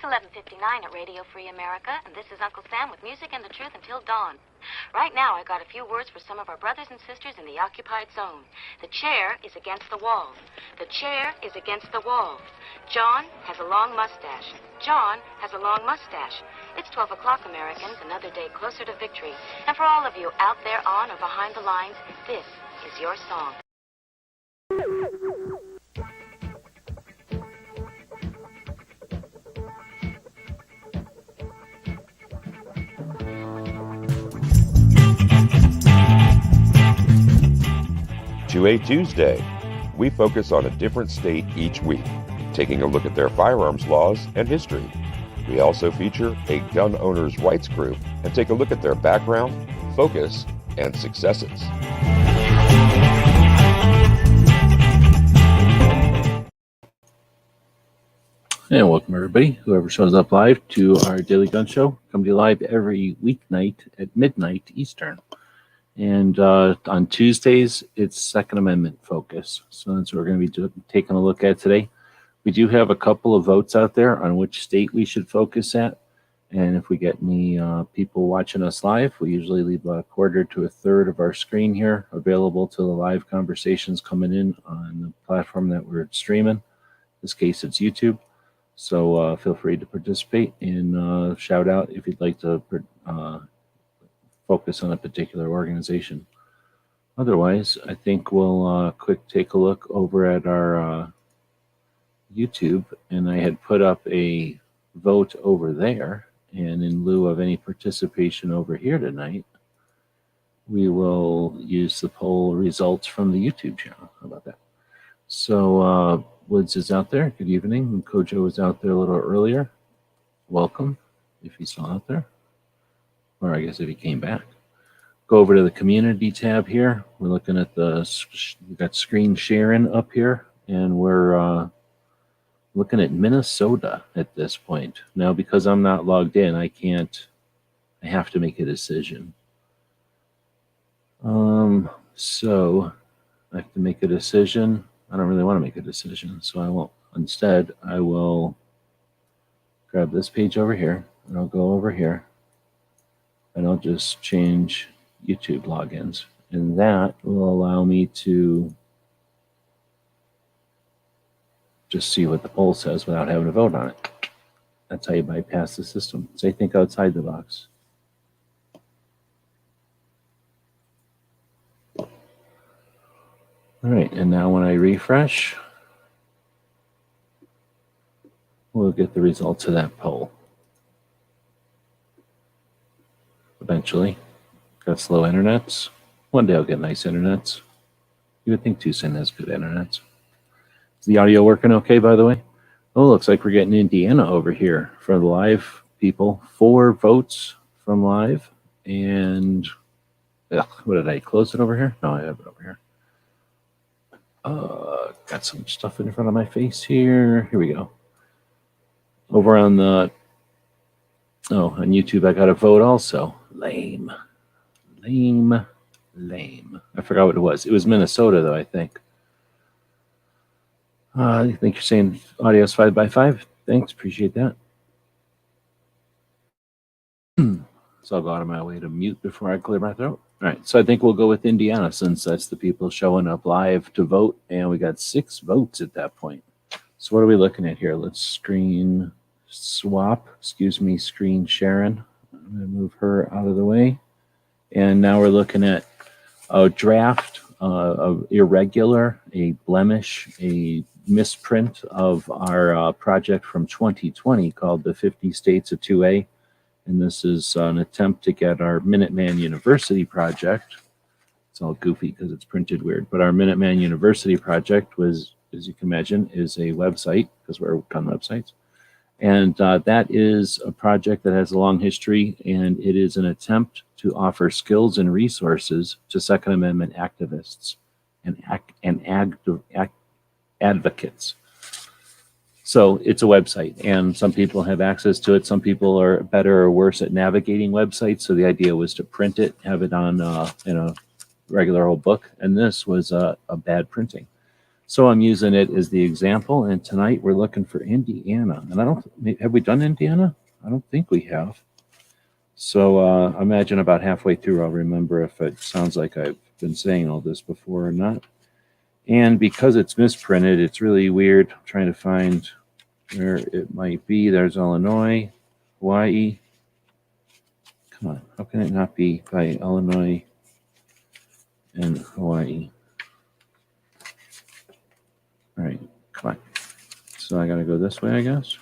11:59 at Radio Free America, and this is Uncle Sam with music and the truth until dawn. Right now, I got a few words for some of our brothers and sisters in the occupied zone. The chair is against the wall. The chair is against the wall. John has a long mustache. John has a long mustache. It's 12 o'clock, Americans, another day closer to victory. And for all of you out there on or behind the lines, this is your song. To Tuesday, we focus on a different state each week, taking a look at their firearms laws and history. We also feature a gun owners' rights group and take a look at their background, focus, and successes. And welcome everybody, whoever shows up live, to our Daily Gun Show. Come to you live every weeknight at midnight Eastern. And on Tuesdays, it's Second Amendment focus. So that's what we're going to be taking a look at today. We do have a couple of votes out there on which state we should focus at. And if we get any people watching us live, we usually leave a quarter to a third of our screen here available to the live conversations coming in on the platform that we're streaming. In this case, it's YouTube. So feel free to participate and shout out if you'd like to focus on a particular organization. Otherwise, I think we'll quick take a look over at our YouTube, and I had put up a vote over there, and in lieu of any participation over here tonight, we will use the poll results from the YouTube channel. How about that? So Woods is out there. Good evening. And Kojo was out there a little earlier. Welcome, if he's still out there. Or I guess if he came back. Go over to the community tab here. We're looking at we've got screen sharing up here, and we're looking at Minnesota at this point. Now, because I'm not logged in, I have to make a decision. So I have to make a decision. I don't really want to make a decision, so I won't. Instead, I will grab this page over here, and I'll go over here, and I'll just change YouTube logins. And that will allow me to just see what the poll says without having to vote on it. That's how you bypass the system. Say think outside the box. All right, and now when I refresh, we'll get the results of that poll. Eventually. Got slow internets. One day I'll get nice internets. You would think Tucson has good internets. Is the audio working okay, by the way? Oh, looks like we're getting Indiana over here for the live people. 4 votes from live. And what did I close it over here? No, I have it over here. Got some stuff in front of my face here. Here we go. Over on on YouTube, I got a vote also. Lame. I forgot what it was. It was Minnesota, though, I think. I think you're saying audio's 5x5. Thanks, appreciate that. So I'll go out of my way to mute before I clear my throat. All right, so I think we'll go with Indiana since that's the people showing up live to vote, and we got 6 votes at that point. So what are we looking at here? Let's screen sharing. I'm going to move her out of the way. And now we're looking at a draft, of irregular, a blemish, a misprint of our project from 2020 called the 50 States of 2A. And this is an attempt to get our Minuteman University project. It's all goofy because it's printed weird. But our Minuteman University project was, as you can imagine, is a website because we're on websites. And that is a project that has a long history, and it is an attempt to offer skills and resources to Second Amendment activists and advocates. So it's a website, and some people have access to it. Some people are better or worse at navigating websites. So the idea was to print it, have it on in a regular old book, and this was a bad printing. So I'm using it as the example, and tonight we're looking for Indiana. And have we done Indiana? I don't think we have. So I imagine about halfway through I'll remember if it sounds like I've been saying all this before or not. And because it's misprinted, it's really weird trying to find where it might be. There's Illinois, Hawaii. Come on, how can it not be by Illinois and Hawaii? All right, come on. So I got to go this way, I guess.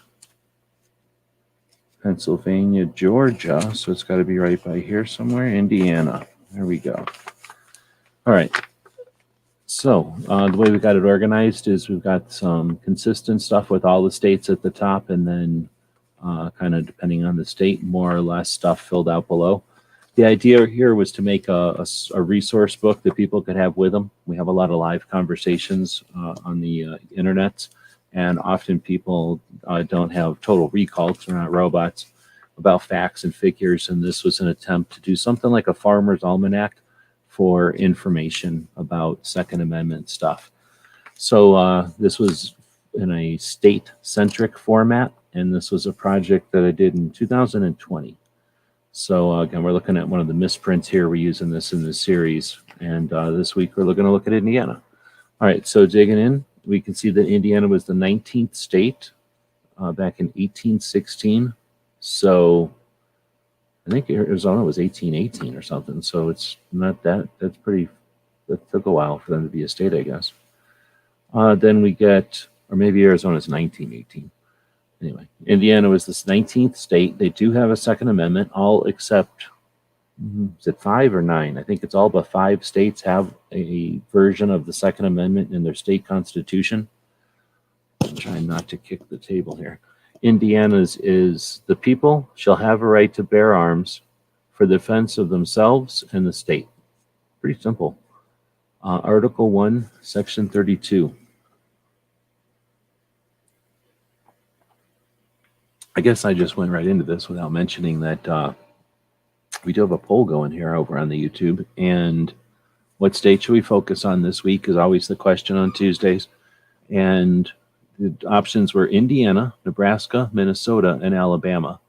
Pennsylvania, Georgia. So it's got to be right by here somewhere. Indiana. There we go. All right. So the way we got it organized is we've got some consistent stuff with all the states at the top, and then kind of depending on the state, more or less stuff filled out below. The idea here was to make a resource book that people could have with them. We have a lot of live conversations on the internet, and often people don't have total recall because they're not robots about facts and figures, and this was an attempt to do something like a farmer's almanac for information about Second Amendment stuff. So this was in a state-centric format, and this was a project that I did in 2020. So again, we're looking at one of the misprints here. We're using this in this series, and this week we're going to look at Indiana. All right, so digging in, we can see that Indiana was the 19th state back in 1816. So I think Arizona was 1818 or something. So it's not that. That took a while for them to be a state, I guess. Then we get, or maybe Arizona's 1918. Anyway, Indiana was this 19th state. They do have a Second Amendment, all except, is it 5 or 9? I think it's all but 5 states have a version of the Second Amendment in their state constitution. I'm trying not to kick the table here. Indiana's is, the people shall have a right to bear arms for the defense of themselves and the state. Pretty simple. Article 1, Section 32. I guess I just went right into this without mentioning that we do have a poll going here over on the YouTube. And what state should we focus on this week is always the question on Tuesdays. And the options were Indiana, Nebraska, Minnesota, and Alabama.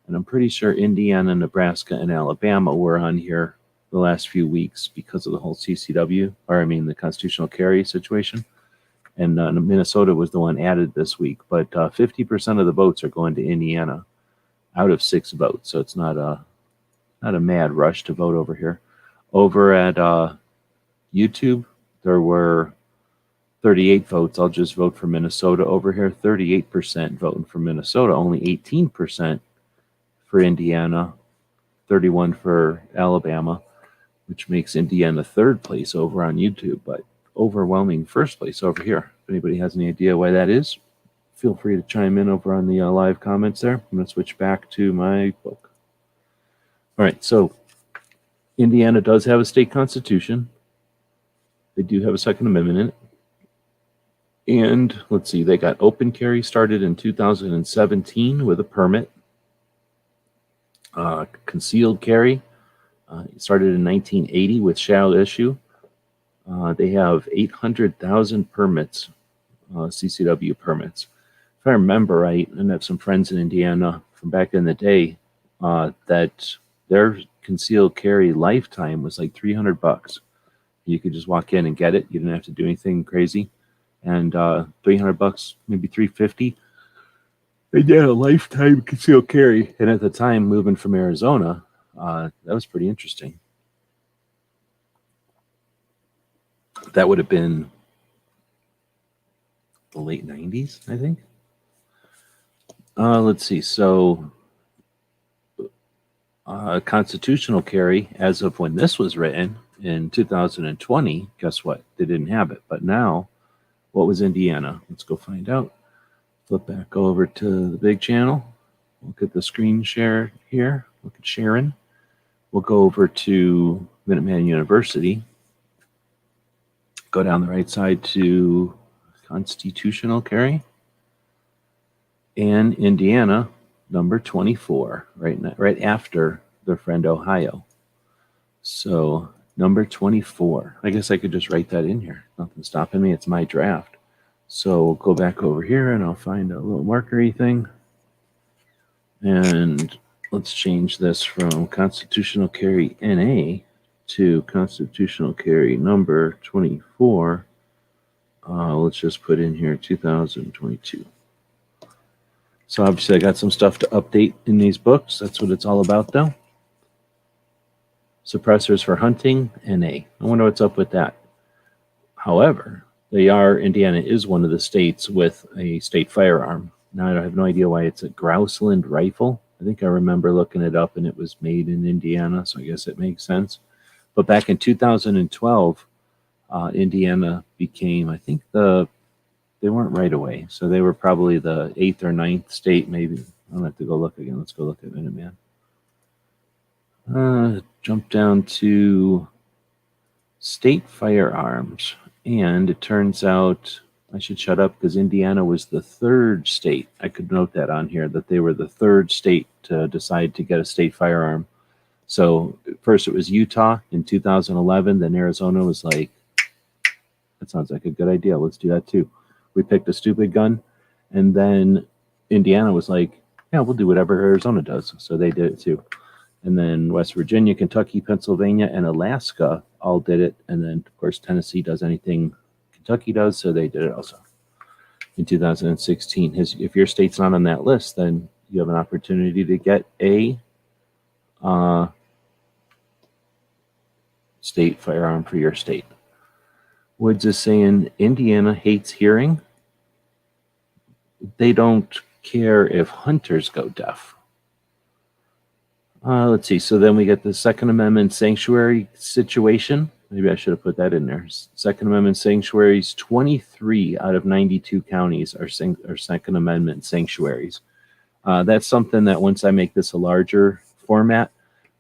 And I'm pretty sure Indiana, Nebraska, and Alabama were on here the last few weeks because of the whole CCW, the constitutional carry situation. And Minnesota was the one added this week. But 50% of the votes are going to Indiana out of 6 votes. So it's not a mad rush to vote over here. Over at YouTube, there were 38 votes. I'll just vote for Minnesota over here. 38% voting for Minnesota. Only 18% for Indiana. 31 for Alabama, which makes Indiana 3rd place over on YouTube, but overwhelming 1st place over here. If anybody has any idea why that is, feel free to chime in over on the live comments there. I'm going to switch back to my book. All right, so Indiana does have a state constitution. They do have a Second Amendment in it. And let's see, they got open carry started in 2017 with a permit. Concealed carry started in 1980 with shall issue. They have 800,000 permits, CCW permits. If I remember right, and I have some friends in Indiana from back in the day, that their concealed carry lifetime was like $300. You could just walk in and get it. You didn't have to do anything crazy. And $300, maybe $350. They did a lifetime concealed carry. And at the time, moving from Arizona, that was pretty interesting. That would have been the late 90s, I think. Let's see. So constitutional carry, as of when this was written in 2020, guess what? They didn't have it. But now, what was Indiana? Let's go find out. Flip back over to the big channel. Look at the screen share here. Look at Sharon. We'll go over to Minuteman University. Go down the right side to constitutional carry. And Indiana, number 24, right after their friend Ohio. So Number 24. I guess I could just write that in here. Nothing stopping me. It's my draft. So we'll go back over here and I'll find a little markery thing. And let's change this from constitutional carry NA to constitutional carry number 24. Let's just put in here 2022. So obviously I got some stuff to update in these books. That's what it's all about though. Suppressors for hunting, NA. I wonder what's up with that. However, Indiana is one of the states with a state firearm. Now I have no idea why it's a Grouseland rifle. I think I remember looking it up and it was made in Indiana, so I guess it makes sense. But back in 2012, Indiana became, I think they weren't right away, so they were probably the 8th or 9th state, maybe. I'll have to go look again. Let's go look at Minuteman. Jump down to state firearms, and it turns out I should shut up because Indiana was the 3rd state. I could note that on here, that they were the 3rd state to decide to get a state firearm. So first it was Utah in 2011, then Arizona was like, that sounds like a good idea, let's do that too. We picked a stupid gun, and then Indiana was like, yeah, we'll do whatever Arizona does. So they did it too. And then West Virginia, Kentucky, Pennsylvania, and Alaska all did it. And then, of course, Tennessee does anything Kentucky does, so they did it also in 2016. If your state's not on that list, then you have an opportunity to get a state firearm for your state. Woods is saying Indiana hates hearing. They don't care if hunters go deaf. Let's see. So then we get the Second Amendment sanctuary situation. Maybe I should have put that in there. Second Amendment sanctuaries, 23 out of 92 counties are Second Amendment sanctuaries. That's something that once I make this a larger format,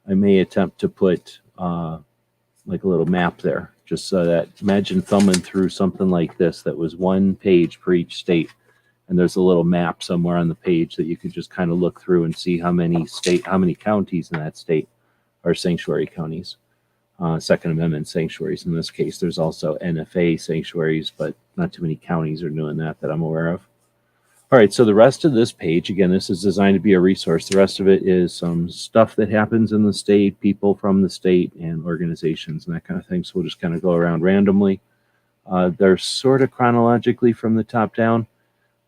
I may attempt to put like a little map there, just so that, imagine thumbing through something like this that was one page per each state, and there's a little map somewhere on the page that you could just kind of look through and see how many counties in that state are sanctuary counties, Second Amendment sanctuaries. In this case, there's also NFA sanctuaries, but not too many counties are doing that I'm aware of. All right, so the rest of this page, again, this is designed to be a resource. The rest of it is some stuff that happens in the state, people from the state, and organizations and that kind of thing. So we'll just kind of go around randomly. They're sort of chronologically from the top down,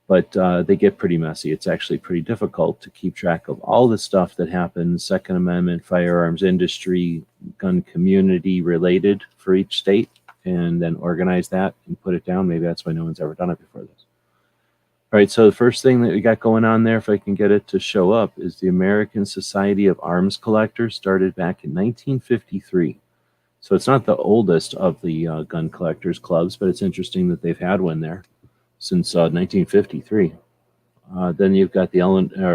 but they get pretty messy. It's actually pretty difficult to keep track of all the stuff that happens, Second Amendment, firearms industry, gun community related for each state, and then organize that and put it down. Maybe that's why no one's ever done it before this. All right, so the first thing that we got going on there, if I can get it to show up, is the American Society of Arms Collectors, started back in 1953. So it's not the oldest of the gun collectors clubs, but it's interesting that they've had one there since 1953. Then you've got the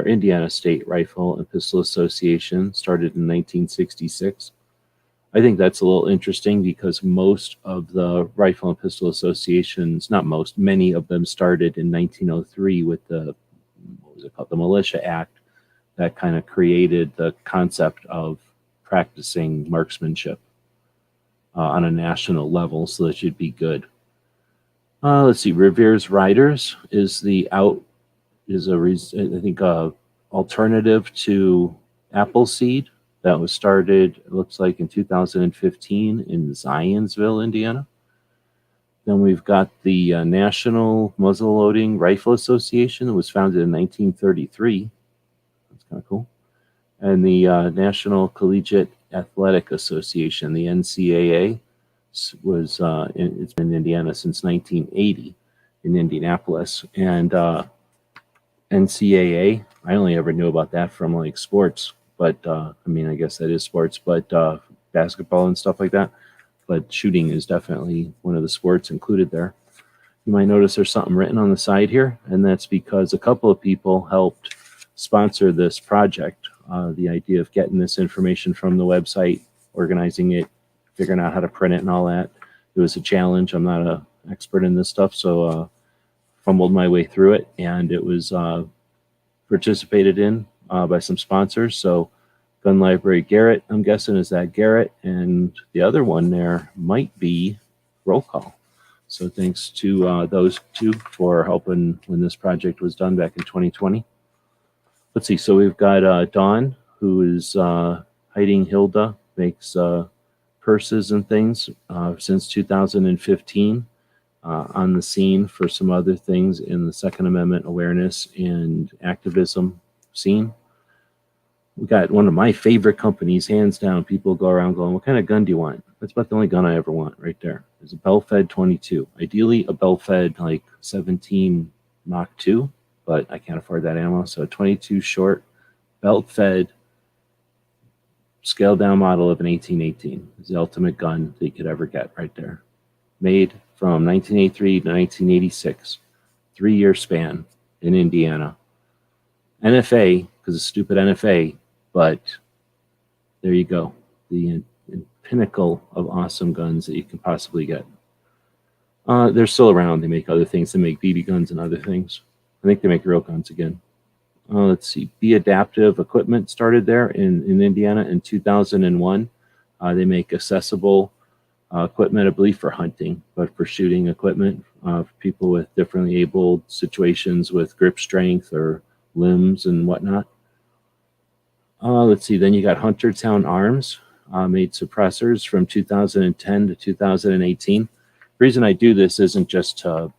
Indiana State Rifle and Pistol Association, started in 1966. I think that's a little interesting because most of the rifle and pistol associations, not most, many of them started in 1903 with the Militia Act that kind of created the concept of practicing marksmanship on a national level so that you'd be good. Let's see, Revere's Riders is alternative to Appleseed. That was started, it looks like, in 2015 in Zionsville, Indiana. Then we've got the National Muzzleloading Rifle Association that was founded in 1933. That's kind of cool. And the National Collegiate Athletic Association, the NCAA, it's been in Indiana since 1980 in Indianapolis. And NCAA, I only ever knew about that from like sports. But, I mean, I guess that is sports, but basketball and stuff like that. But shooting is definitely one of the sports included there. You might notice there's something written on the side here, and that's because a couple of people helped sponsor this project. The idea of getting this information from the website, organizing it, figuring out how to print it and all that. It was a challenge. I'm not an expert in this stuff, so fumbled my way through it, and it was participated in by some sponsors. So Gun Library Garrett, I'm guessing, is that Garrett, and the other one there might be Roll Call. So thanks to those two for helping when this project was done back in 2020. Let's see, so we've got Dawn, who is hiding Hilda, makes purses and things since 2015, on the scene for some other things in the Second Amendment awareness and activism scene. We got one of my favorite companies, hands down. People go around going, what kind of gun do you want? That's about the only gun I ever want right there. There's a bell-fed 22. Ideally, a bell-fed like 17 Mach 2, but I can't afford that ammo. So a 22 short, belt-fed, scaled-down model of an 1818 is the ultimate gun that you could ever get right there. Made from 1983 to 1986, 3-year span in Indiana. NFA, because it's stupid NFA, but there you go. The pinnacle of awesome guns that you can possibly get. They're still around. They make other things. They make BB guns and other things. I think they make real guns again. Let's see. Be Adaptive Equipment started there in Indiana in 2001. They make accessible equipment, I believe, for hunting, but for shooting equipment for people with differently abled situations with grip strength or limbs and whatnot. Let's see, then you got Huntertown Arms, made suppressors from 2010 to 2018. The reason I do this isn't just to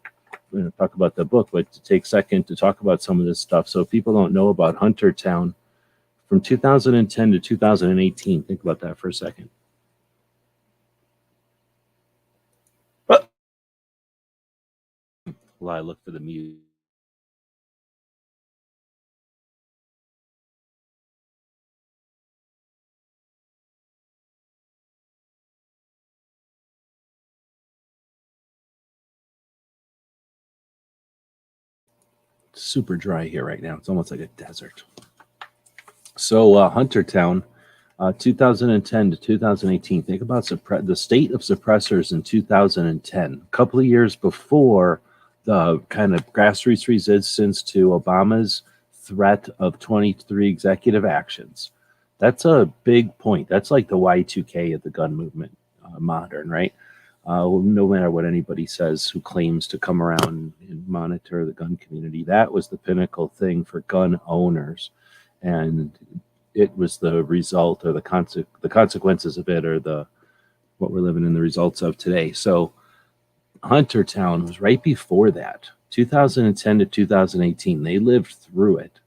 talk about the book, but to take a second to talk about some of this stuff. So if people don't know about Huntertown, from 2010 to 2018, think about that for a second. Well, I look for the mute. Super dry here right now. It's almost like a desert. So Huntertown, 2010 to 2018. Think about the state of suppressors in 2010, a couple of years before the kind of grassroots resistance to Obama's threat of 23 executive actions. That's a big point. That's like the Y2K of the gun movement, modern, right? No matter what anybody says who claims to come around and monitor the gun community, that was the pinnacle thing for gun owners. And it was the result, or the consequences of it, or what we're living in the results of today. So Huntertown was right before that, 2010 to 2018. They lived through it.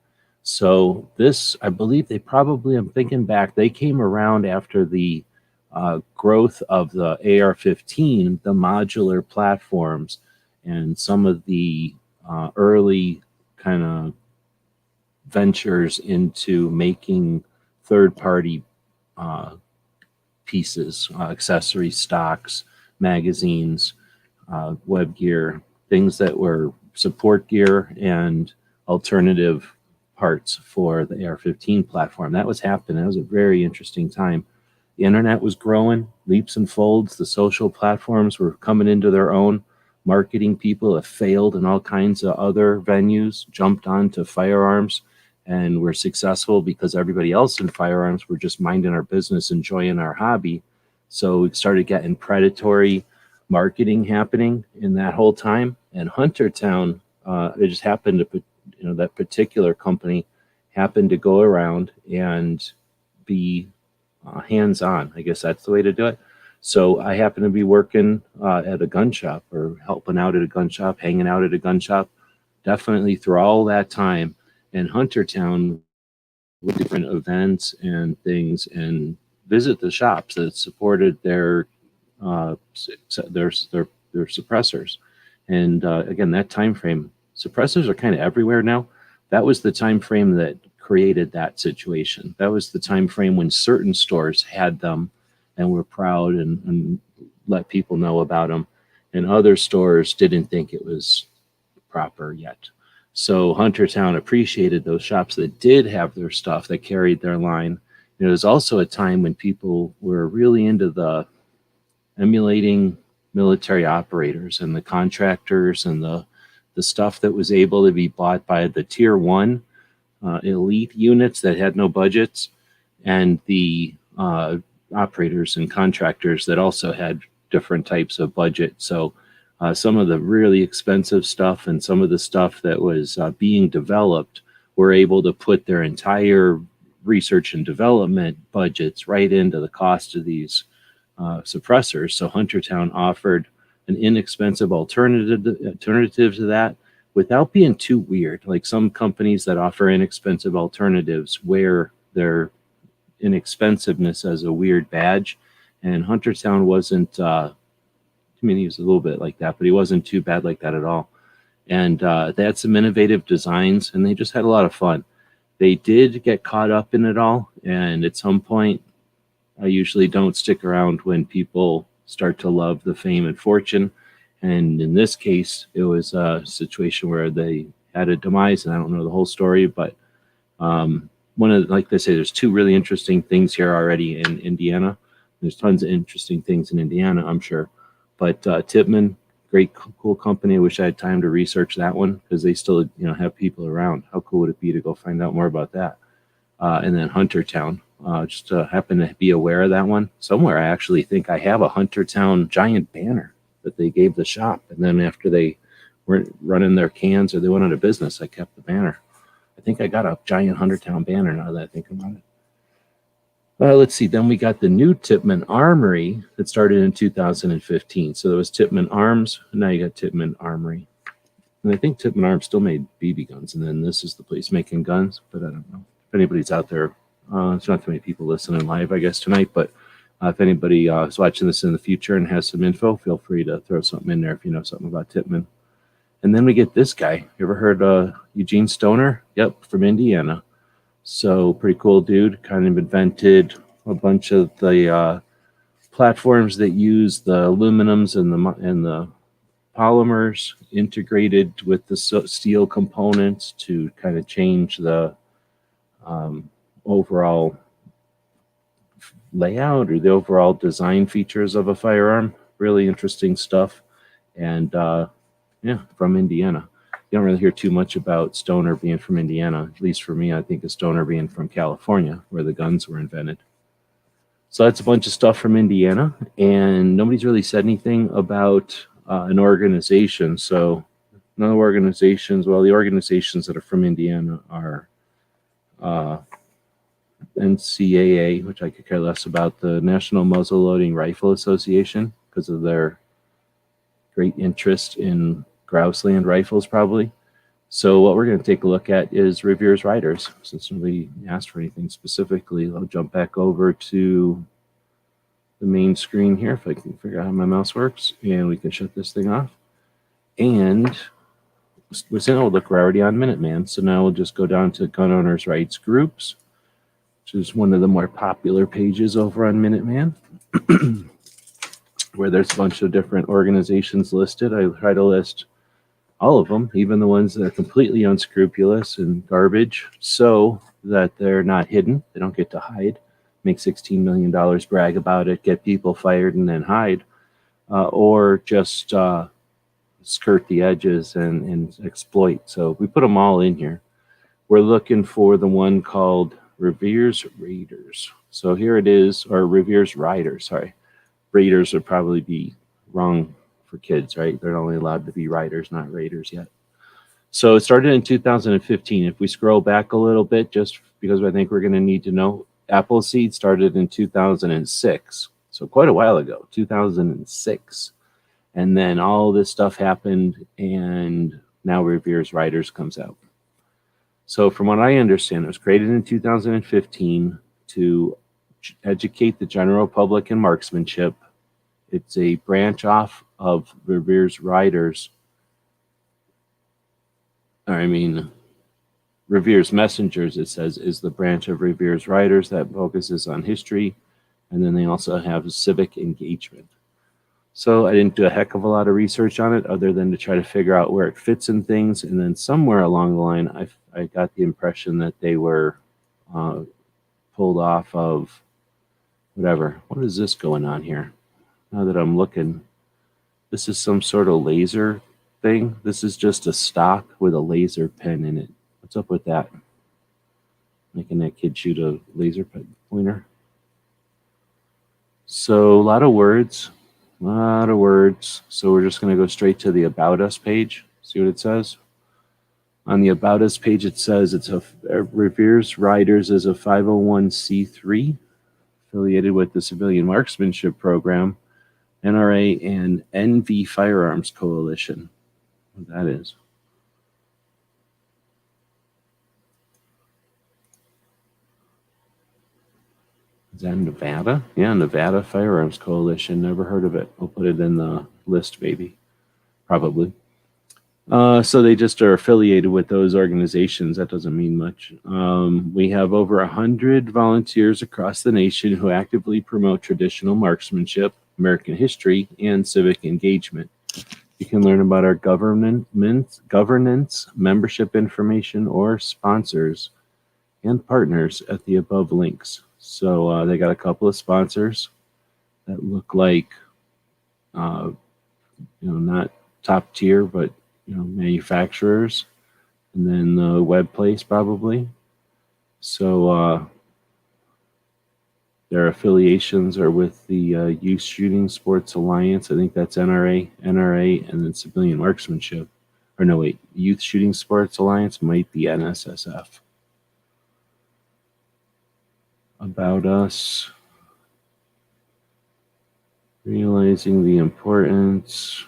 So this, I believe they probably, I'm thinking back, they came around after the growth of the AR-15, the modular platforms, and some of the early kind of ventures into making third-party pieces, accessory stocks, magazines, web gear, things that were support gear and alternative parts for the AR-15 platform. That was happening. That was a very interesting time. The internet was growing, leaps and folds. The social platforms were coming into their own. Marketing people have failed in all kinds of other venues, jumped onto firearms, and were successful because everybody else in firearms were just minding our business, enjoying our hobby. So we started getting predatory marketing happening in that whole time. And Huntertown, it just happened to, that particular company happened to go around and be hands-on. I guess that's the way to do it. So I happened to be working at a gun shop, or helping out at a gun shop, hanging out at a gun shop, definitely through all that time. And Huntertown, with different events and things, and visit the shops that supported their suppressors. And again, that time frame, suppressors are kind of everywhere now. That was the time frame that created that situation. That was the time frame when certain stores had them and were proud and let people know about them, and other stores didn't think it was proper yet. So Huntertown appreciated those shops that did have their stuff, that carried their line. It was also a time when people were really into the emulating military operators and the contractors and the stuff that was able to be bought by the tier one elite units that had no budgets. and the operators and contractors that also had different types of budget. So some of the really expensive stuff and some of the stuff that was being developed were able to put their entire research and development budgets right into the cost of these suppressors. So Huntertown offered an inexpensive alternative to that without being too weird. Like some companies that offer inexpensive alternatives wear their inexpensiveness as a weird badge, and Huntertown wasn't. I mean, he was a little bit like that, but he wasn't too bad like that at all. And they had some innovative designs, and they just had a lot of fun. They did get caught up in it all, and at some point, I usually don't stick around when people start to love the fame and fortune. And in this case, it was a situation where they had a demise, and I don't know the whole story, but one of the, like they say, there's two really interesting things here already in Indiana. There's tons of interesting things in Indiana, I'm sure. But Tippmann, great, cool company. I wish I had time to research that one because they still, have people around. How cool would it be to go find out more about that? And then Huntertown, just happen to be aware of that one. Somewhere I actually think I have a Huntertown giant banner that they gave the shop. And then after they weren't running their cans or they went out of business, I kept the banner. I think I got a giant Huntertown banner now that I think about it. Let's see. Then we got the new Tippmann Armory that started in 2015. So there was Tippmann Arms, and now you got Tippmann Armory. And I think Tippmann Arms still made BB guns, and then this is the place making guns. But I don't know if anybody's out there. There's not too many people listening live, I guess, tonight. But if anybody is watching this in the future and has some info, feel free to throw something in there if you know something about Tippmann. And then we get this guy. You ever heard Eugene Stoner? Yep, from Indiana. So pretty cool dude. Kind of invented a bunch of the platforms that use the aluminums and the polymers integrated with the steel components to kind of change the overall layout or the overall design features of a firearm. Really interesting stuff. And from Indiana. You don't really hear too much about Stoner being from Indiana. At least for me, I think of Stoner being from California, where the guns were invented. So that's a bunch of stuff from Indiana, and nobody's really said anything about an organization. So no organizations. Well, the organizations that are from Indiana are NCAA, which I could care less about, the National Muzzleloading Rifle Association, because of their great interest in Grouseland rifles, probably. So what we're going to take a look at is Revere's Riders. Since nobody asked for anything specifically, I'll jump back over to the main screen here if I can figure out how my mouse works, and we can shut this thing off. And we're saying, oh, look, we're already on Minuteman. So now we'll just go down to Gun Owners' Rights Groups, which is one of the more popular pages over on Minuteman, where there's a bunch of different organizations listed. I try to list all of them, even the ones that are completely unscrupulous and garbage, so that they're not hidden. They don't get to hide, make $16 million, brag about it, get people fired, and then hide, or just skirt the edges and exploit. So we put them all in here. We're looking for the one called Revere's Raiders. So here it is, or Revere's Riders, sorry. Raiders would probably be wrong for kids, right? They're only allowed to be riders, not raiders yet. So it started in 2015. If we scroll back a little bit, just because I think we're going to need to know, Appleseed started in 2006. So quite a while ago, 2006. And then all this stuff happened, and now Revere's Riders comes out. So from what I understand, it was created in 2015 to educate the general public in marksmanship. It's a branch off of Revere's Riders. Revere's Messengers, it says, is the branch of Revere's Riders that focuses on history. And then they also have Civic Engagement. So I didn't do a heck of a lot of research on it other than to try to figure out where it fits in things. And then somewhere along the line, I got the impression that they were pulled off of whatever. What is this going on here? Now that I'm looking, this is some sort of laser thing. This is just a stock with a laser pen in it. What's up with that? making that kid shoot a laser pointer. So a lot of words. So we're just going to go straight to the About Us page, see what it says. On the About Us page, it says it's Revere's Riders is a 501c3 affiliated with the Civilian Marksmanship Program, NRA, and NV Firearms Coalition. What that is. Is that Nevada? Yeah, Nevada Firearms Coalition. Never heard of it. We'll put it in the list, maybe. Probably. So they just are affiliated with those organizations. That doesn't mean much. We have over 100 volunteers across the nation who actively promote traditional marksmanship, American history, and civic engagement. You can learn about our governance, membership information, or sponsors and partners at the above links. So they got a couple of sponsors that look like, not top tier, but manufacturers, and then the web place probably. So their affiliations are with the Youth Shooting Sports Alliance. I think that's NRA, and then Civilian Marksmanship. Or no, wait, Youth Shooting Sports Alliance might be NSSF. About Us. Realizing the importance.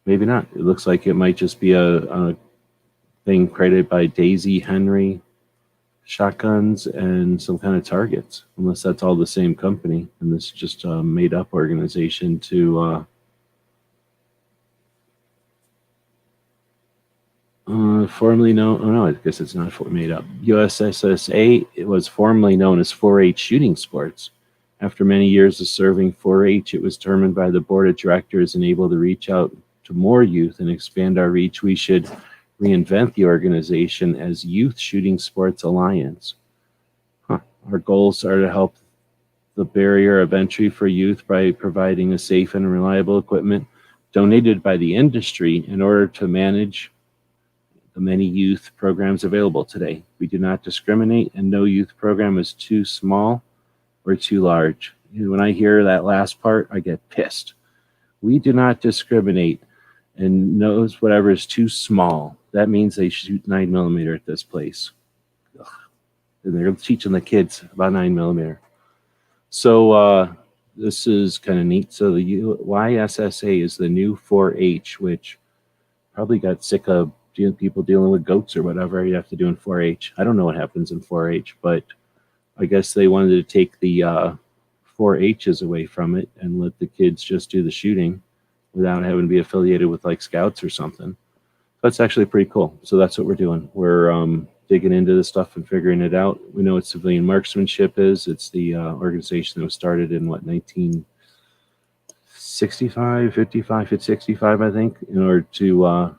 Maybe not. It looks like it might just be a thing created by Daisy Henry Shotguns and some kind of targets, unless that's all the same company. And this is just a made-up organization to formerly known. Oh no, I guess it's not made up. USSSA. It was formerly known as 4-H Shooting Sports. After many years of serving 4-H, it was determined by the board of directors and able to reach out to more youth and expand our reach. We should reinvent the organization as Youth Shooting Sports Alliance. Our goals are to help the barrier of entry for youth by providing a safe and reliable equipment donated by the industry in order to manage the many youth programs available today. We do not discriminate, and no youth program is too small or too large. When I hear that last part, I get pissed. We do not discriminate, and knows whatever is too small. That means they shoot 9mm at this place. Ugh. And they're teaching the kids about 9mm. So this is kind of neat. So the YSSA is the new 4-H, which probably got sick of people dealing with goats or whatever you have to do in 4-H. I don't know what happens in 4-H, but I guess they wanted to take the 4-H's away from it and let the kids just do the shooting without having to be affiliated with like scouts or something. That's actually pretty cool. So that's what we're doing. We're digging into this stuff and figuring it out. We know what civilian marksmanship is. It's the organization that was started in 1965, 65, I think, in order to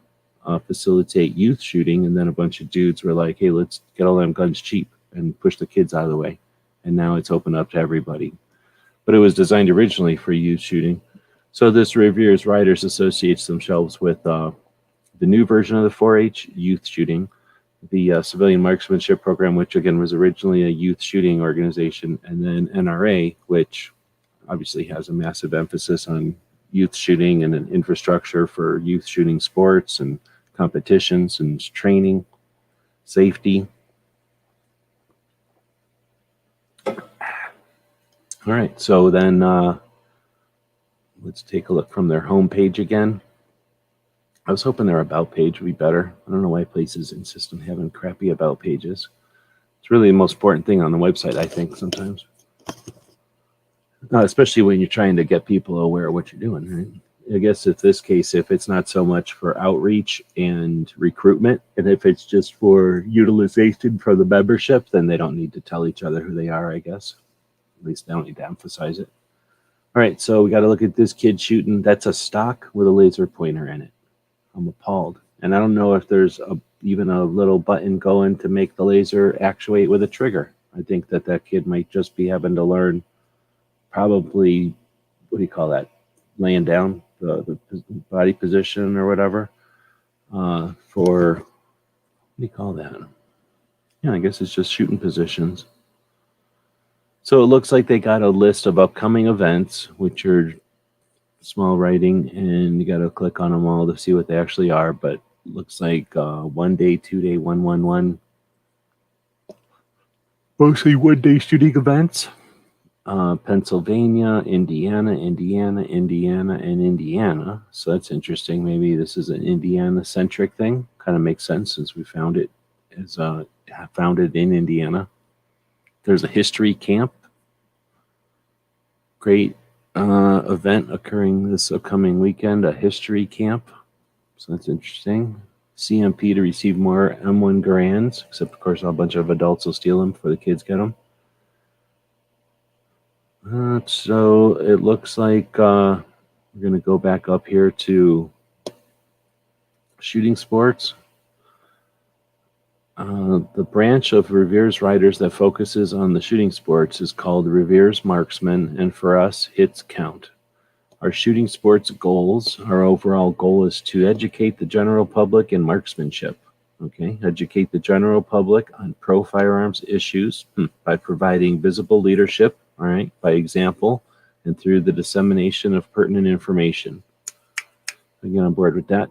facilitate youth shooting. And then a bunch of dudes were like, hey, let's get all them guns cheap and push the kids out of the way. And now it's open up to everybody. But it was designed originally for youth shooting. So this Revere's Riders associates themselves with the new version of the 4-H, youth shooting, the Civilian Marksmanship Program, which again was originally a youth shooting organization, and then NRA, which obviously has a massive emphasis on youth shooting and an infrastructure for youth shooting sports and competitions and training, safety. All right, so then let's take a look from their homepage again. I was hoping their about page would be better. I don't know why places insist on having crappy about pages. It's really the most important thing on the website, I think, sometimes. Especially when you're trying to get people aware of what you're doing, right? I guess in this case, if it's not so much for outreach and recruitment, and if it's just for utilization for the membership, then they don't need to tell each other who they are, I guess. At least they don't need to emphasize it. All right, so we got to look at this kid shooting. That's a stock with a laser pointer in it. I'm appalled. And I don't know if there's even a little button going to make the laser actuate with a trigger. I think that kid might just be having to learn probably, what do you call that? Laying down the body position or whatever for, what do you call that? Yeah, I guess it's just shooting positions. So it looks like they got a list of upcoming events, which are small writing, and you got to click on them all to see what they actually are. But looks like 1 day, 2 day, 111. Mostly 1 day shooting events. Pennsylvania, Indiana, and Indiana. So that's interesting. Maybe this is an Indiana-centric thing. Kind of makes sense since we found it as founded in Indiana. There's a history camp. Great event occurring this upcoming weekend, a history camp. So that's interesting. CMP to receive more M1 Garands, except of course a bunch of adults will steal them before the kids get them. So it looks like we're going to go back up here to shooting sports. The branch of Revere's writers that focuses on the shooting sports is called Revere's Marksman, and for us, hits count. Our shooting sports goals, our overall goal is to educate the general public in marksmanship. Okay, educate the general public on pro firearms issues by providing visible leadership, all right, by example, and through the dissemination of pertinent information. I get on board with that.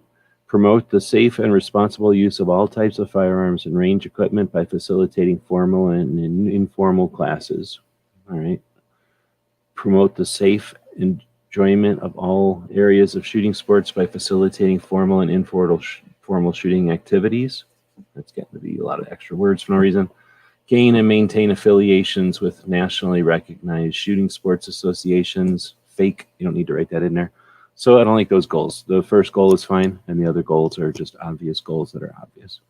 Promote the safe and responsible use of all types of firearms and range equipment by facilitating formal and informal classes. All right. Promote the safe enjoyment of all areas of shooting sports by facilitating formal and informal shooting activities. That's getting to be a lot of extra words for no reason. Gain and maintain affiliations with nationally recognized shooting sports associations. Fake, you don't need to write that in there. So I don't like those goals. The first goal is fine, and the other goals are just obvious goals that are obvious.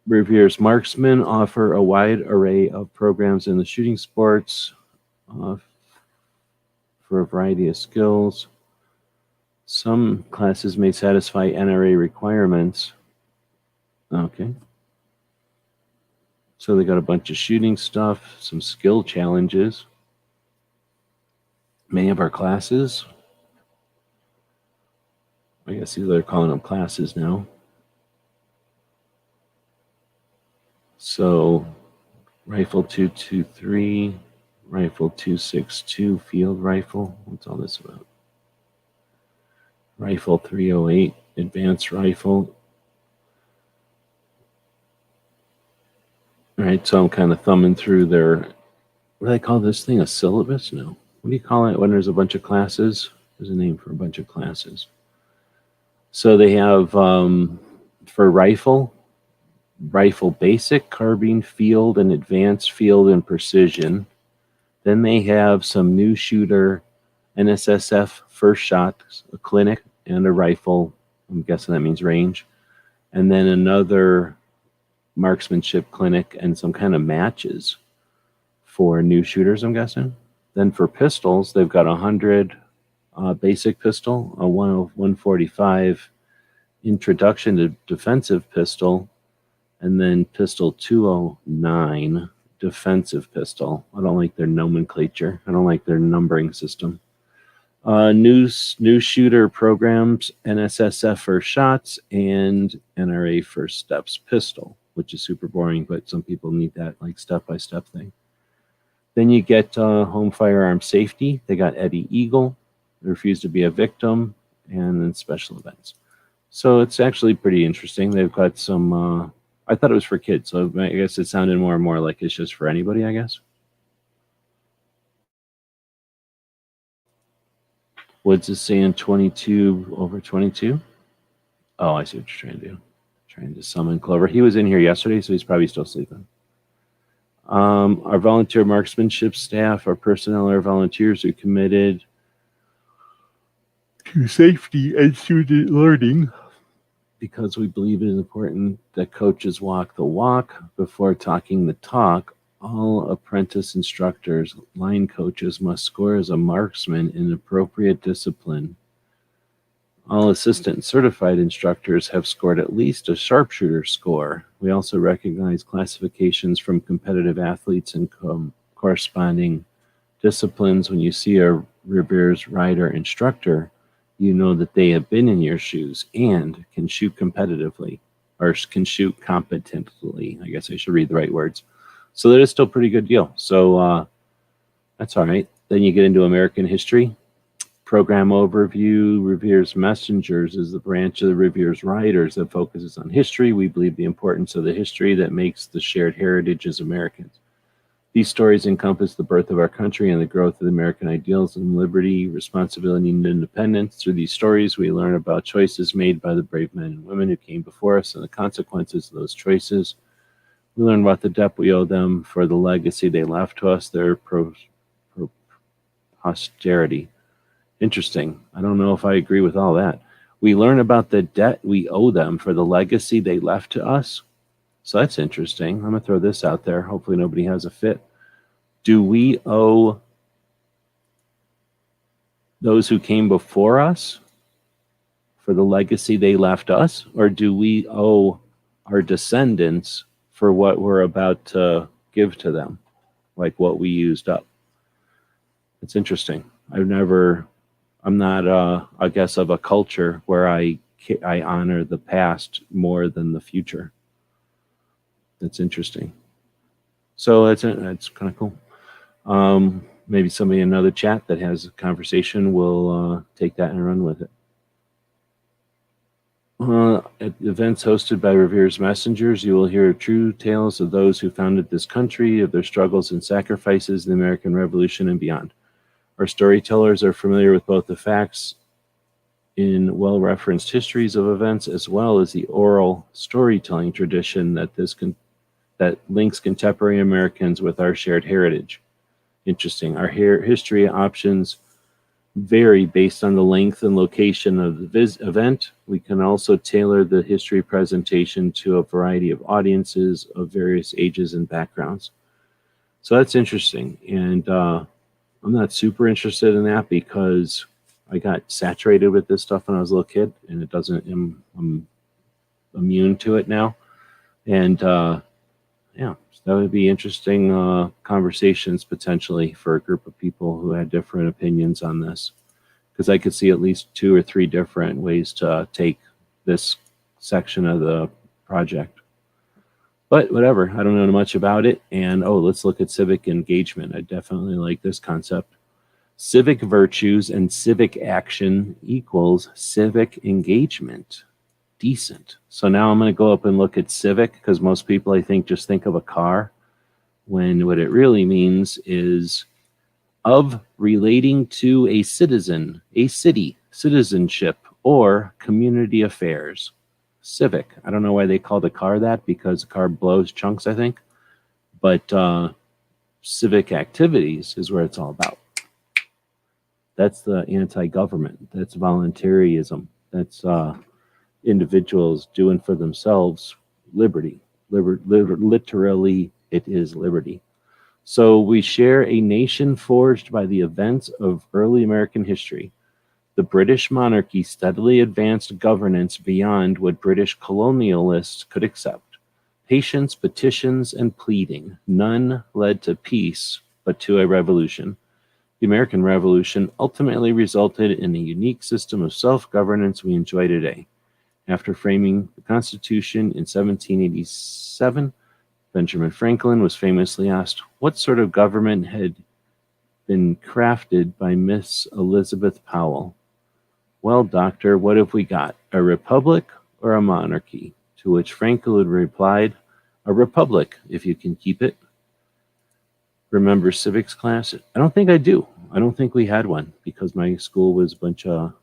Revere's marksmen offer a wide array of programs in the shooting sports for a variety of skills. Some classes may satisfy NRA requirements. Okay. So they got a bunch of shooting stuff, some skill challenges. Many of our classes, I guess they're calling them classes now. So rifle 223, rifle 262, field rifle. What's all this about? Rifle 308, advanced rifle. All right, so I'm kind of thumbing through their, what do they call this thing, a syllabus? No. What do you call it when there's a bunch of classes? There's a name for a bunch of classes. So they have, for rifle basic, carbine, field, and advanced field and precision. Then they have some new shooter, NSSF first shot, a clinic, and a rifle. I'm guessing that means range. And then another marksmanship clinic and some kind of matches for new shooters, I'm guessing. Then for pistols, they've got 100 basic pistol, a 145 introduction to defensive pistol, and then pistol 209 defensive pistol. I don't like their nomenclature. I don't like their numbering system. New shooter programs, NSSF first shots, and NRA first steps pistol, which is super boring, but some people need that like step-by-step thing. Then you get home firearm safety. They got Eddie Eagle, Refuse to Be a Victim, and then special events. So it's actually pretty interesting. They've got some, I thought it was for kids, so I guess it sounded more and more like it's just for anybody, I guess. Woods is saying 22 over 22. Oh, I see what you're trying to do. Trying to summon Clover. He was in here yesterday, so he's probably still sleeping. Our volunteer marksmanship staff, our personnel, our volunteers are committed to safety and student learning because we believe it is important that coaches walk the walk before talking the talk. All apprentice instructors, line coaches, must score as a marksman in appropriate discipline. All assistant and certified instructors have scored at least a sharpshooter score. We also recognize classifications from competitive athletes and corresponding disciplines. When you see a Revere's rider instructor, you know that they have been in your shoes and can shoot competitively. or can shoot competently. I guess I should read the right words. So that is still a pretty good deal. So that's all right. Then you get into American history. Program overview. Revere's Messengers is the branch of the Revere's writers that focuses on history. We believe the importance of the history that makes the shared heritage as Americans. These stories encompass the birth of our country and the growth of the American ideals and liberty, responsibility, and independence. Through these stories, we learn about choices made by the brave men and women who came before us and the consequences of those choices. We learn about the debt we owe them for the legacy they left to us, their posterity. Interesting. I don't know if I agree with all that. We learn about the debt we owe them for the legacy they left to us. So that's interesting. I'm going to throw this out there. Hopefully nobody has a fit. Do we owe those who came before us for the legacy they left us? Or do we owe our descendants for what we're about to give to them, like what we used up? It's interesting. I'm not, I guess, of a culture where I honor the past more than the future. That's interesting. So that's kind of cool. Maybe somebody in another chat that has a conversation will take that and run with it. At events hosted by Revere's Messengers, you will hear true tales of those who founded this country, of their struggles and sacrifices in the American Revolution and beyond. Our storytellers are familiar with both the facts in well-referenced histories of events as well as the oral storytelling tradition that links contemporary Americans with our shared heritage. Interesting. Our history options vary based on the length and location of the event. We can also tailor the history presentation to a variety of audiences of various ages and backgrounds. So that's interesting. And I'm not super interested in that because I got saturated with this stuff when I was a little kid, and I'm immune to it now. And yeah, so that would be interesting conversations potentially for a group of people who had different opinions on this, because I could see at least 2 or 3 different ways to take this section of the project. But whatever, I don't know much about it. And let's look at civic engagement. I definitely like this concept. Civic virtues and civic action equals civic engagement. Decent. So now I'm going to go up and look at civic, because most people, I think, just think of a car, when what it really means is of relating to a citizen, a city, citizenship, or community affairs. Civic. I don't know why they call the car that, because the car blows chunks, I think. But civic activities is where it's all about. That's the anti-government. That's voluntarism. That's individuals doing for themselves liberty. Literally, it is liberty. So we share a nation forged by the events of early American history. The British monarchy steadily advanced governance beyond what British colonialists could accept. Patience, petitions, and pleading. None led to peace, but to a revolution. The American Revolution ultimately resulted in a unique system of self-governance we enjoy today. After framing the Constitution in 1787, Benjamin Franklin was famously asked what sort of government had been crafted by Miss Elizabeth Powell. Well, doctor, what have we got? A republic or a monarchy? To which Franklin replied, a republic, if you can keep it. Remember civics class? I don't think I do. I don't think we had one, because my school was a bunch of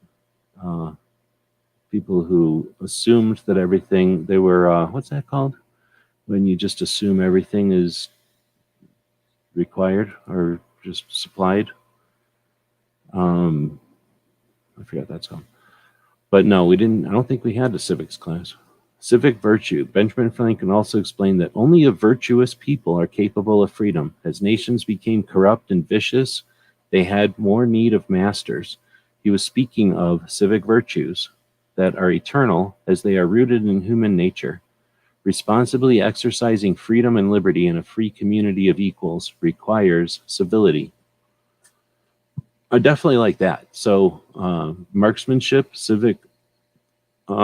people who assumed that everything, they were, what's that called? When you just assume everything is required or just supplied. I forgot that's called. But no, we didn't. I don't think we had a civics class. Civic virtue. Benjamin Franklin also explained that only a virtuous people are capable of freedom. As nations became corrupt and vicious, they had more need of masters. He was speaking of civic virtues that are eternal as they are rooted in human nature. Responsibly exercising freedom and liberty in a free community of equals requires civility. I definitely like that. So marksmanship, civic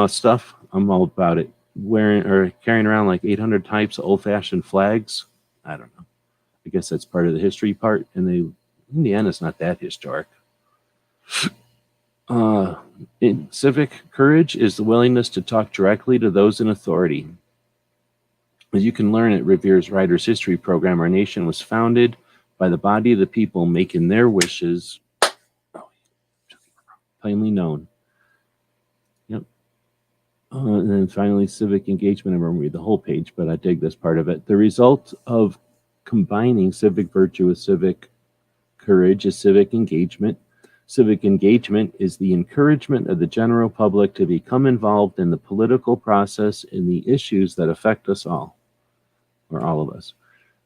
stuff, I'm all about it. wearing or carrying around like 800 types of old-fashioned flags. I don't know. I guess that's part of the history part, and Indiana's not that historic. Civic courage is the willingness to talk directly to those in authority. As you can learn at Revere's Writers History program, our nation was founded by the body of the people making their wishes plainly known. Yep. And then finally, civic engagement. I won't read the whole page, but I dig this part of it. The result of combining civic virtue with civic courage is civic engagement. Civic engagement is the encouragement of the general public to become involved in the political process in the issues that affect us all, or all of us.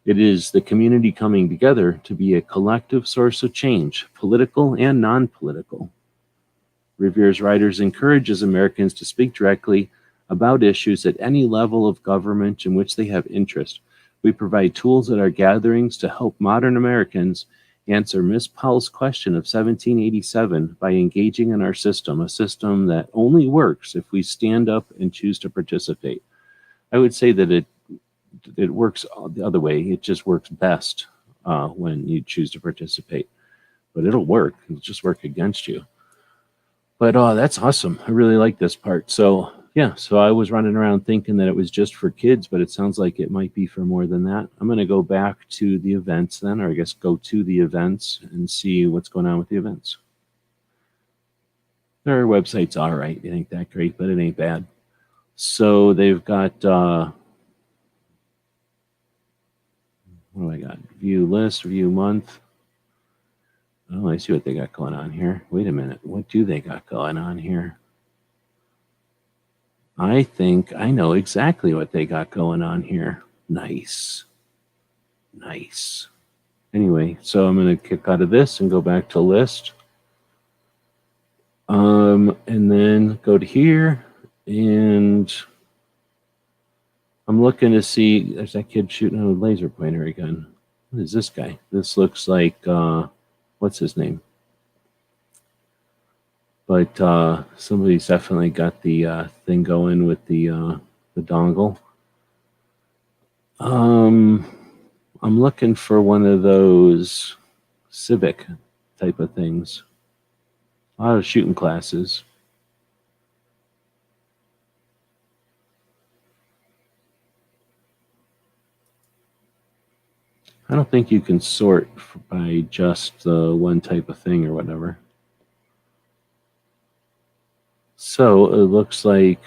It is the community coming together to be a collective source of change, political and non-political. Revere's Writers encourages Americans to speak directly about issues at any level of government in which they have interest. We provide tools at our gatherings to help modern Americans answer Miss Powell's question of 1787 by engaging in our system, a system that only works if we stand up and choose to participate. I would say that it works the other way. It just works best when you choose to participate. But it'll work. It'll just work against you. But that's awesome. I really like this part. So yeah, so I was running around thinking that it was just for kids, but it sounds like it might be for more than that. I'm going to go back to the events then, or I guess go to the events and see what's going on with the events. Their website's all right. It ain't that great, but it ain't bad. So they've got, what do I got? View list, view month. Oh, I see what they got going on here. Wait a minute. What do they got going on here? I think I know exactly what they got going on here. Nice. Nice. Anyway, so I'm going to kick out of this and go back to list. And then go to here, and I'm looking to see, there's that kid shooting a laser pointer again. What is this guy? This looks like, what's his name? But somebody's definitely got the thing going with the dongle. I'm looking for one of those civic type of things. A lot of shooting classes. I don't think you can sort by just the one type of thing or whatever. So it looks like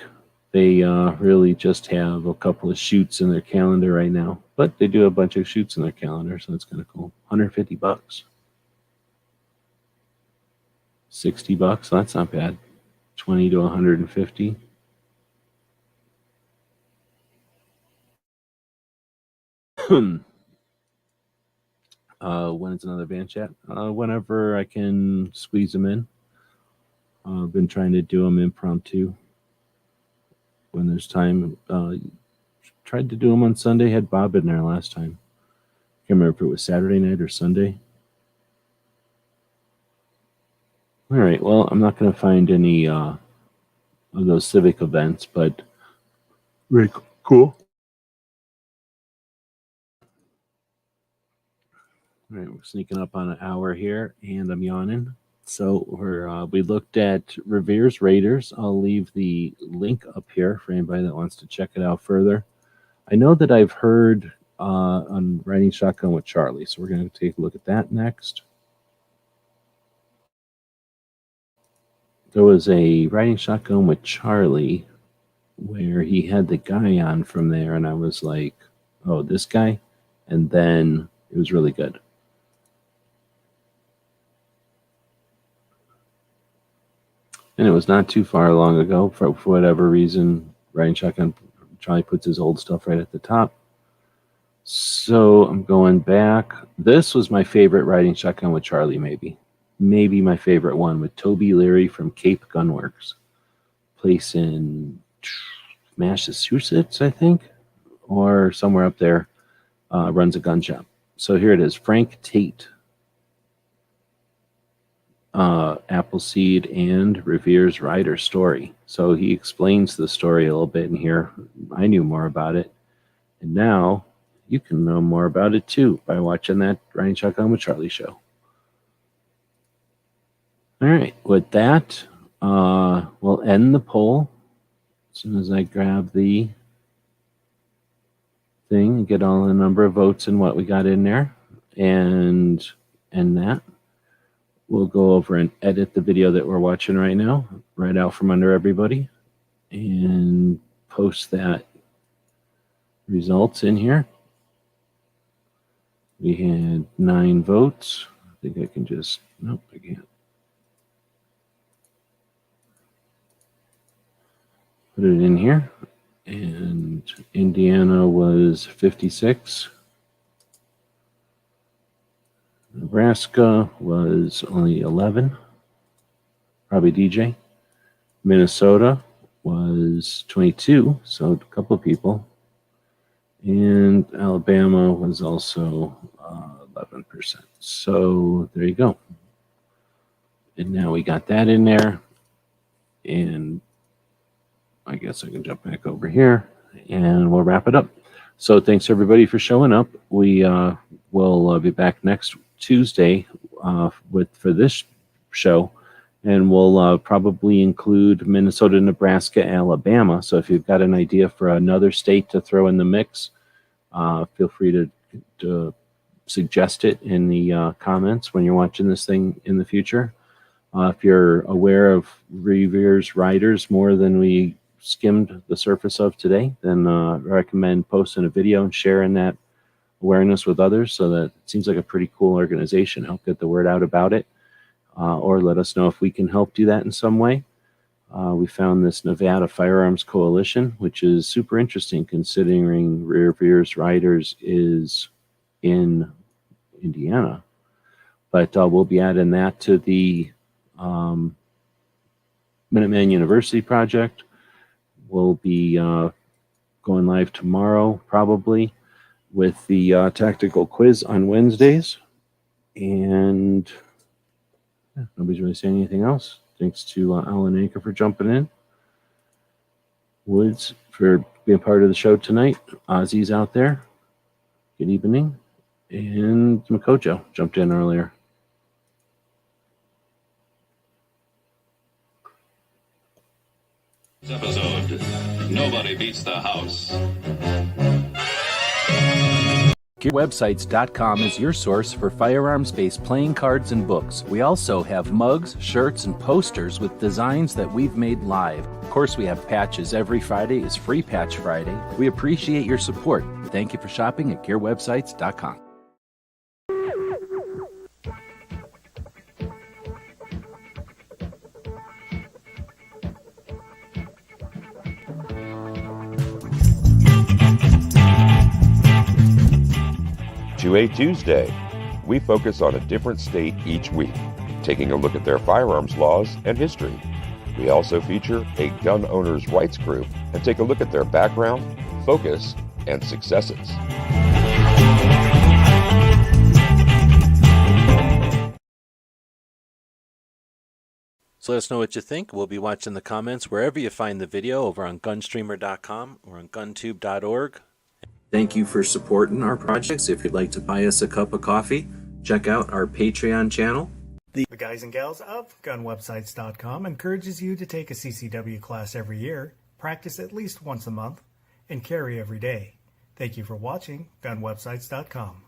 they really just have a couple of shoots in their calendar right now, but they do a bunch of shoots in their calendar, so that's kind of cool. $150, $60. That's not bad. 20 to 150. When is another band chat? Whenever I can squeeze them in. I've been trying to do them impromptu when there's time. Tried to do them on Sunday. Had Bob in there last time. Can't remember if it was Saturday night or Sunday. All right. Well, I'm not going to find any of those civic events, but very cool. All right, we're sneaking up on an hour here, and I'm yawning. So we looked at Revere's Raiders. I'll leave the link up here for anybody that wants to check it out further. I know that I've heard on Riding Shotgun with Charlie, so we're going to take a look at that next. There was a Riding Shotgun with Charlie where he had the guy on from there, and I was like, oh, this guy? And then it was really good. And it was not too far long ago. For whatever reason, Riding Shotgun, Charlie puts his old stuff right at the top. So I'm going back. This was my favorite Riding Shotgun with Charlie, maybe. Maybe my favorite one with Toby Leary from Cape Gunworks. Place in Massachusetts, I think, or somewhere up there. Runs a gun shop. So here it is, Frank Tate. Appleseed and Revere's rider story. So he explains the story a little bit in here. I knew more about it. And now you can know more about it too by watching that Ryan Shotgun with Charlie show. All right, with that, we'll end the poll as soon as I grab the thing and get all the number of votes and what we got in there, and end that. We'll go over and edit the video that we're watching right now, right out from under everybody, and post that results in here. We had 9 votes. I think I can just, nope, I can't. Put it in here. And Indiana was 56. Nebraska was only 11. Probably DJ. Minnesota was 22, so a couple of people. And Alabama was also 11%. So there you go. And now we got that in there. And I guess I can jump back over here and we'll wrap it up. So thanks everybody for showing up. We will be back next Tuesday for this show. And we'll probably include Minnesota, Nebraska, Alabama. So if you've got an idea for another state to throw in the mix, feel free to suggest it in the comments when you're watching this thing in the future. If you're aware of Revere's riders more than we skimmed the surface of today, then I recommend posting a video and sharing that awareness with others, so that it seems like a pretty cool organization. Help get the word out about it. Or let us know if we can help do that in some way. We found this Nevada Firearms Coalition, which is super interesting considering Revere's Riders is in Indiana. But we'll be adding that to the Minuteman University project. We'll be going live tomorrow, probably, with the tactical quiz on Wednesdays. And nobody's really saying anything else. Thanks to Alan Anker for jumping in. Woods for being part of the show tonight. Ozzy's out there. Good evening. And Makojo jumped in earlier. This episode, nobody beats the house. GearWebsites.com is your source for firearms-based playing cards and books. We also have mugs, shirts, and posters with designs that we've made live. Of course, we have patches. Every Friday is Free Patch Friday. We appreciate your support. Thank you for shopping at GearWebsites.com. To Tuesday, we focus on a different state each week, taking a look at their firearms laws and history. We also feature a gun owner's rights group and take a look at their background, focus, and successes. So let us know what you think. We'll be watching the comments wherever you find the video, over on gunstreamer.com or on guntube.org. Thank you for supporting our projects. If you'd like to buy us a cup of coffee, check out our Patreon channel. The guys and gals of gunwebsites.com encourages you to take a CCW class every year, practice at least once a month, and carry every day. Thank you for watching gunwebsites.com.